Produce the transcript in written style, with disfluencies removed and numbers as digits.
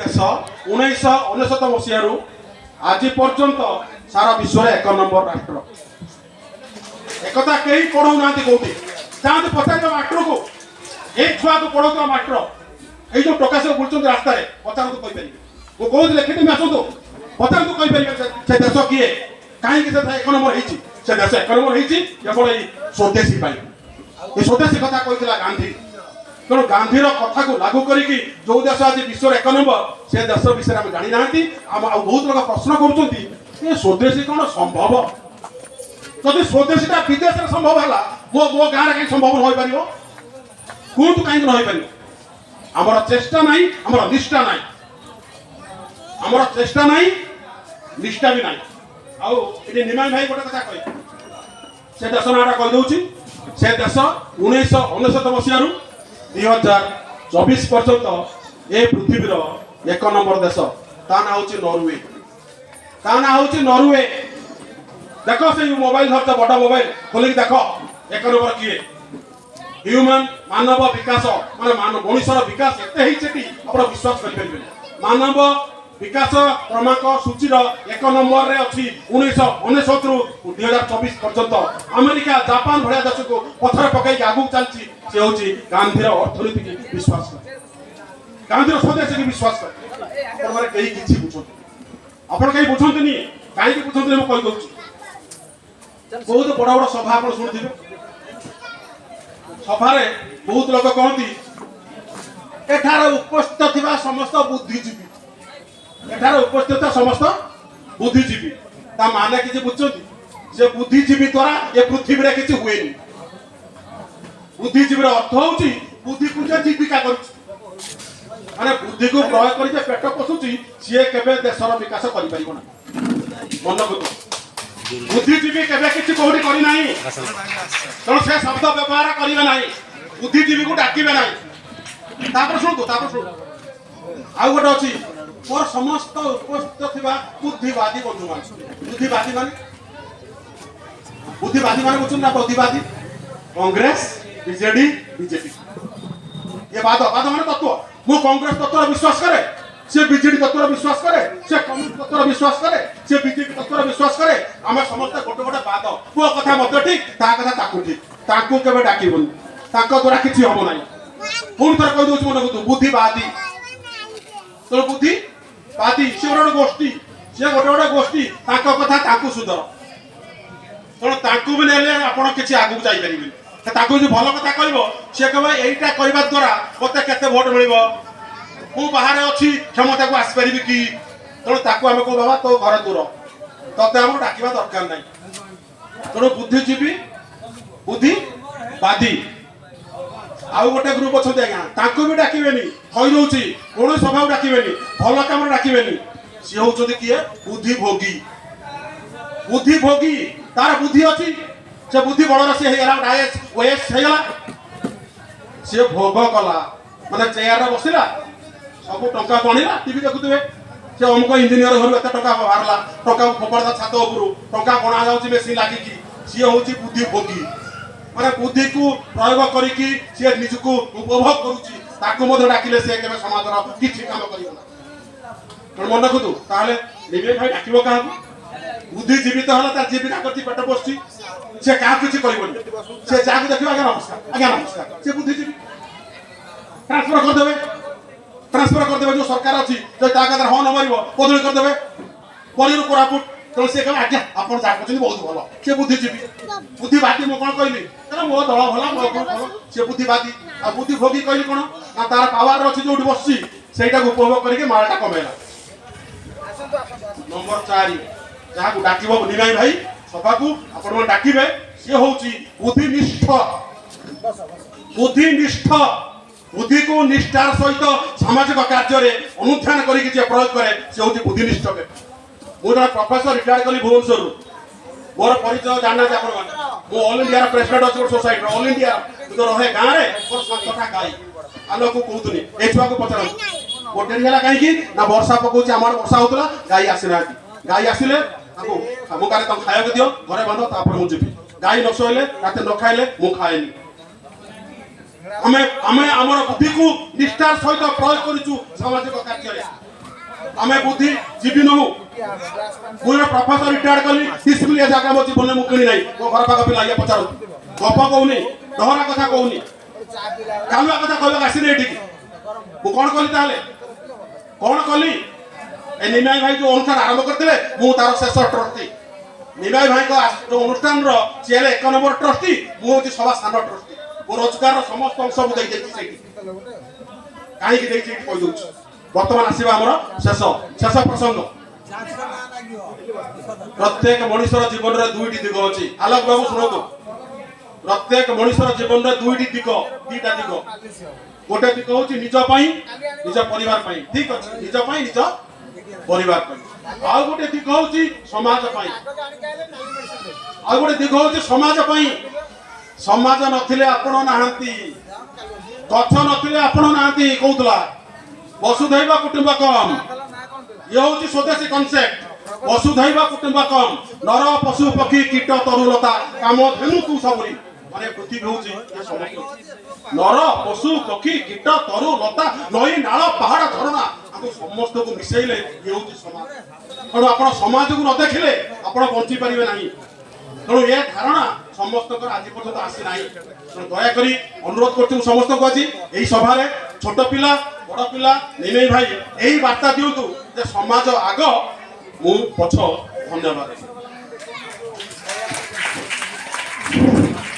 देश 1999 मसीह आज पर्यंत सारा विश्व में 1 नंबर राष्ट्र एक कई पढ़ू ना कौटी चाहते पचार मास्टर को एक छुआ को पढ़ाऊ मास्टर ये जो टका सब बुलूँ रास्ता पचार तो कहीपर वो कौन लेखिट आसतु पचार तो कहीपर से देश किए कहीं 1 नंबर से देश 1 नंबर केवल ये स्वदेशी ये स्वदेशी कथा कहला गांधी तेणु गांधीर कथा को लागू करी जो देश आज विश्व 1 नंबर से देश विषय में जानी ना बहुत लोग प्रश्न कर स्वदेशी कौन संभव जदि स्वदेशीटा विदेश में संभव है मो गाँव कहीं संभव न हो पार कहतु कहीं न हो पार आमर चेष्टा ना आमर निष्ठा ना आमर चेष्टा ना निष्ठा भी ना आउ निमाई भाई गोटे कथा कह से देश नाटा कहीदे से देश 1999 मसीह 2024 पर्यंत ए पृथ्वीर 1 नंबर देश ता ना हूँ नॉर्वे ता ना हूँ नॉर्वे देख से मोबाइल धरते बड़ा मोबाइल खोलिक देख 1 नंबर किए ह्यूमन मानव विकास माने मनुष्यर विकास एत आप विश्वास करें मानव विकास क्रमांक सूचीर 1 नंबर रे अच्छी 1999 रु 2024 पर्यंत अमेरिका जापान भाया देश को पथर पकई आगू चलती से हूँ गांधीर अर्थनीति की विश्वास कर गांधीर स्वदेश की विश्वास कर कहीं किसी बुझे आप कहीं बुझे कहीं बुझे मुझे कहीदे बहुत बड़ा बड़ा सभा आप शुणुवे सभारे बहुत लोग कहती एठार उपस्थित थिबा समस्त बुद्धिजीवी एठार उपस्थित समस्त बुद्धिजीवी ता माने कि बुझुछंती जे बुद्धिजीवी द्वारा ए पृथ्वी रे किछि हुएनी बुद्धिजीवी अर्थ होउची बुद्धि को जे जीविका करूची माने बुद्धि को प्रयोग करि जे पेट पोसुची सिए केबे देशर विकास करि परिबो ना मन को बुद्धिजीवी केबे किछि कोठी करि नाही तेणु से शब्द व्यवहार करिवे नाही बुद्धिजीवी को डाकिबे नाही तापर सुन आउ गोटे अछि मोर समस्त उपस्थित थिबा बुद्धिवादी बंधु मान बुद्धिवादी माने बुझुन ना बुद्धिवादी कांग्रेस बीजेडी बीजेपी ये बात माने तत्व मु कांग्रेस तत्व विश्वास करे से बीजेडी तत्व विश्वास करे से कम्युनिस्ट तत्व विश्वास करे से बीजेपी तत्व विश्वास करे आम समस्त गोटे गोटे बात मो कथा मत ठीक ता कथा ताकू ठीक ताकू केबे डाकिबोनी ताको द्वारा किछि होबो नाही पुन थर कहि दोछ मन को बुद्धिवादी तो बुद्धिवादी से गोटे गोष्ठी से गोटे गोटे गोष्ठी ताको कथा ताकू सुधर तेणु ताकू भी नेले आपण किछि आगु जाई परिबे ताकू जो भल कथा कहबो से कहबो एइटा करबा द्वारा मते केते वोट मिलिबो मु बाहर अच्छी क्षमता को आसपारि कि तेणु ताकू आम कह बाबा तो घर दूर तते आम डाकिबा दरकार नहीं तेणु बुद्धिजीवी बुद्धिवादी आउ गोटे ग्रुप अच्छा आज्ञा ताकू भी डाकिबेनी कही दउची कौन सभा डाकिबेनी भल काम डाकिबेनी सी होउछथि किए बुद्धिभोगी तार बुद्धि अच्छी से बुद्धि बड़र सी हेगला आईएएस ओएएस हेगला सी भोग कला माने चेयर रे बसिला सब टंका गणिला टीवी देखुवे से अमुक इंजीनियर घर एत टका बाहरला टका फोपड़ा छात उपरू टंका गणा जाउची मेसिन लागिकी सी होउची बुद्धिभोगी माने बुद्धि को प्रयोग करिकी से निजको उपभोग करूची ताको मध डाकिले से केबे समाजर किछि काम करियो ना मन रखु ताले निबे भाई डाकिबो का बुद्धिजीवी तो हला तार जीविका करती पेट पोछी से का किछि करिबोनी से जाके देखियो आज्ञा नमस्कार से बुद्धिजीवी ट्रांसफर कर देबे जो सरकार अछि जे ता कदर हो न मरिबो बदली कर देबे परिरु कोरापुट तो से कह आज्ञा आपण जा करछन बहुत भलो से बुद्धिवादी मो कोन कहली तरा मो दळ भला मो भलो से बुद्धिवादी आ बुद्धिभोगी कहली कोन ना तार पावर अछि जोठी बससी सेटा को उपभोग करके मालटा कमेला नंबर 4 जहा को डाकिबो निमाई भाई सभा को आपण डाकिबे से होउची बुद्धिनिष्ठ बुद्धि को निष्ठार सहित सामाजिक कार्य अनुष्ठान करके प्रयोग करे से हूँ बुद्धिनिष्ठ मुझे प्रोफेसर रिटायर्ड कली भुवनेश्वर मोर परिचय जानना आप ऑल इंडिया प्रेसिडेंट अच्छे सोसाइटी ऑल इंडिया जो रहे गाँव में मोर सतटा गाई आलो को कहतुनी ए छुआ को पचार गोटे है कहीं ना वर्षा पकाउछ आम वर्षा होता गाई आसीना गाई आसिले मुझे तुम खाया दियो घरे बांध तापर मुझे गाई न शोले रात न खाइले मु खाएनी आमे आमे हमर बुद्धि को निष्ठार सहित प्रयोग करूछु सामाजिक कार्य आमे बुद्धिजीवी नहु मुझे प्रोफेसर रिटायर्ड कली 30 मिलियन जगह मो जीवन में मुकिनी नहीं मो घर पाक पिला ये पचारू गप कहूनी डहरा कथा कहूनी कालुआ कथा कहबा आसी नहीं ठीक मु कोन कली ताले कोन कली ए निमाई भाई जो अनुष्ठान आरंभ करते मु तार शेष ट्रस्टी निमाई भाई को जो अनुष्ठान रो चेले 1 नंबर ट्रस्टी मु होती सभा स्थान ट्रस्टी मो रोजगार समस्त अंश मु देई देती सेठी काहे की देई सेठी कहि दोछ वर्तमान आसीबा हमर शेष प्रसंग प्रत्येक मनुष्यर जीवन रे दुईटी दिग अछि आलोक बाबू सुनतो प्रत्येक मनुष्यर जीवन रे दुईटी दिग दीटा दिग गोटे दिग होछि निज पई निज परिवार पई ठीक अछि निज पई निज परिवार पई आ गोटे दिग होछि समाज पई आ गोटे दिग होछि समाज पई समाज नथिले आपण नाहंती गछ नथिले आपण नाहंती कहउतला वसुधैव कुटुंबकम ये होछि स्वदेशी कांसेप्ट वसुधैव कुटुंबकम नर पशु पक्षी कीट तरुलता काम धेनु तू सबरी माने पृथ्वी होछि ये समस्त नर पशु पक्षी कीट तरुलता नई नाळ पहाड़ झरना हमको समस्त को मिसेइले ये होछि समाज पण आपण समाज को न देखिले आपण बंची परिबे नाही तेणु ये धारणा समस्त आज पर्यंत आसी ना दया करी अनुरोध कर समस्त को आज यही सभा छोट पिला बड़ पिला निमेई भाई यही बार्ता दिंतु समाज आग मु पछ धन्यवाद।